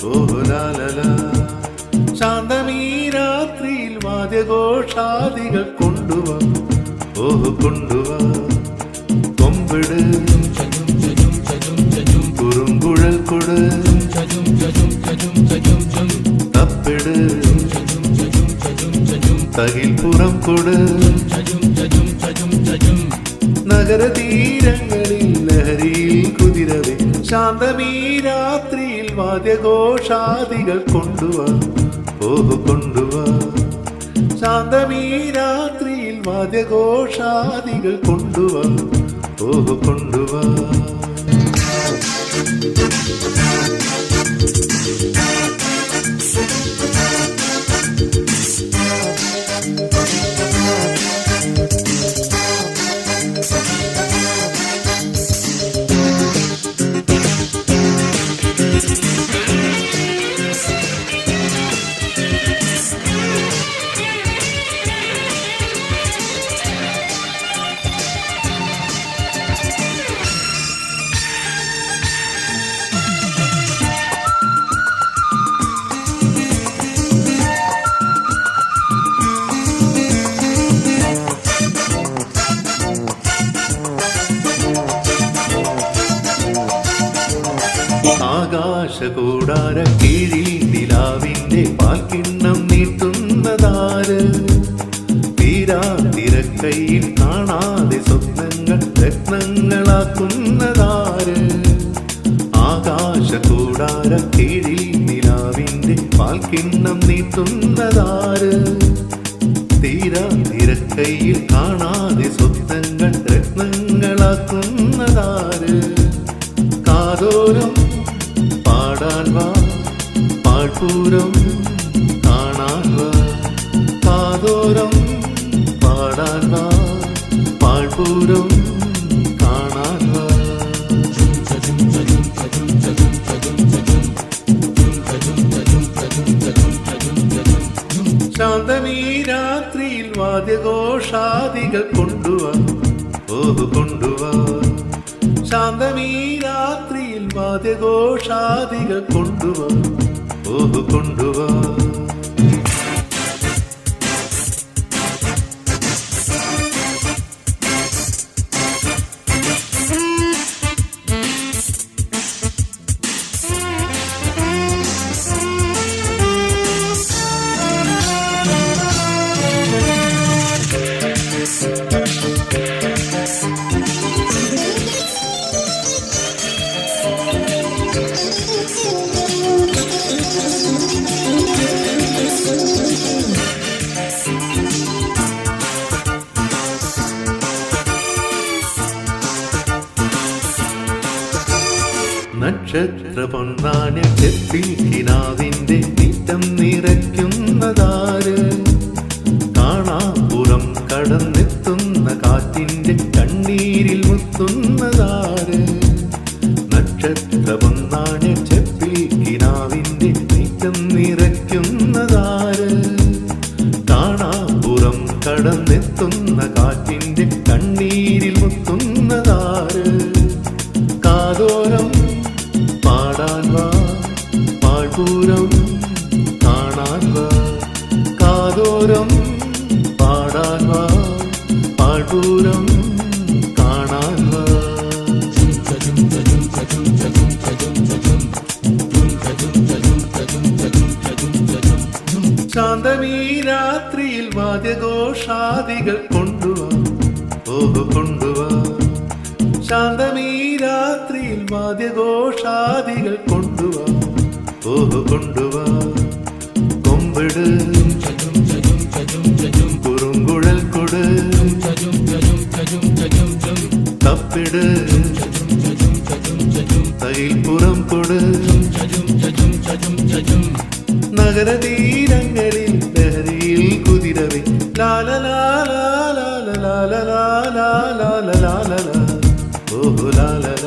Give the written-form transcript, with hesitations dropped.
ഓഹോ ലാലല. ശാന്തമീ രാത്രിയിൽ വാദ്യഘോഷാദികൾ കൊണ്ടുവാ, ഓഹോ കൊണ്ടുവാ. കൊമ്പിട് കുറുങ്കുഴൽ കൊട്, തപ്പിട് തകിൽപ്പുറം കൊട്. നഗരതീരങ്ങളിൽ ലഹരിയിൽ കുതിരവേ, ശാന്തമീ രാത്രിയിൽ വാദ്യഘോഷാദികൾ കൊണ്ടുവാ, ഓഹോ കൊണ്ടുവാ. ശാന്തമീ രാത്രിയിൽ വാദ്യഘോഷാദികൾ കൊണ്ടുവാ, ഓഹോ കൊണ്ടുവാ. ആകാശകൂടാര കീഴിൽ നിലാവിന്റെ പാൽക്കിണ്ണം നീട്ടുന്നതാര്? തീരാതിരക്കൈയിൽ കാണാതെ സ്വപ്നങ്ങൾ രത്നങ്ങളാക്കുന്നതാര്? ആകാശകൂടാര കീഴിൽ നിലാവിന്റെ പാൽക്കിണ്ണം നീട്ടുന്നതാര്? തീരാതിരക്കൈയിൽ കാണാതെ സ്വപ്നങ്ങൾ രത്നങ്ങളാക്കുന്നതാര്? കാതോരം പാടാൻ വാ, പാഴ്പൂരം കാണാൻ വാ. കാതോരം പാടാൻ വാ, പാഴ്പൂരം കാണാൻ വാ. ശാന്തമീ രാത്രിയിൽ വാദ്യഘോഷാദികൾ കൊണ്ടുവാ, ഓഹോ കൊണ്ടുവാ. ശാന്തമീ രാത്രിയിൽ വാദ്യഘോഷാദികൾ കൊണ്ടുവാ, ഓഹോ കൊണ്ടുവാ. നക്ഷത്ര പൊന്നാന ചെപ്പിൽ കിനാവിന്റെ നിറ്റം നിറയ്ക്കുന്നതാര്? കാണാപ്പുറം കടന്നെത്തുന്ന കാറ്റിന്റെ കണ്ണീരിൽ മുത്തുന്നതാര്? നക്ഷത്ര പൊന്നാന ചെപ്പിൽ കിനാവിന്റെ നിറ്റം നിറയ്ക്കുന്നതാര്? കാണാപ്പുറം കടന്നെത്തുന്ന കാറ്റിന്റെ കണ്ണീരിൽ മുത്തുന്നതാര്? കാതോരം പാടാൻ വാ, പാഴ്പൂരം കാണാൻ വാ. കാതോരം പാടാൻ വാ, പാഴ്പൂരം കാണാൻ വാ. ശാന്തമീ രാത്രിയിൽ വാദ്യഘോഷാദികൾ കൊണ്ടുവാ, ഓഹോ കൊണ്ടുവാ. ശാന്തമീ രാത്രിയിൽ വാദ്യഘോഷാദികൾ കൊണ്ടുവാ, ഓഹോ കൊണ്ടുവാ. കൊമ്പിട് കുറുങ്കുഴൽ കൊട്, തപ്പിട് തകിൽപ്പുറം കൊട്. നഗരതീരങ്ങളിൽ ലഹരിയിൽ കുതിരവേ, ലാലലാ ലാലലാ ലാലലാ ലാലലാ. ഓഹോ ലാലല.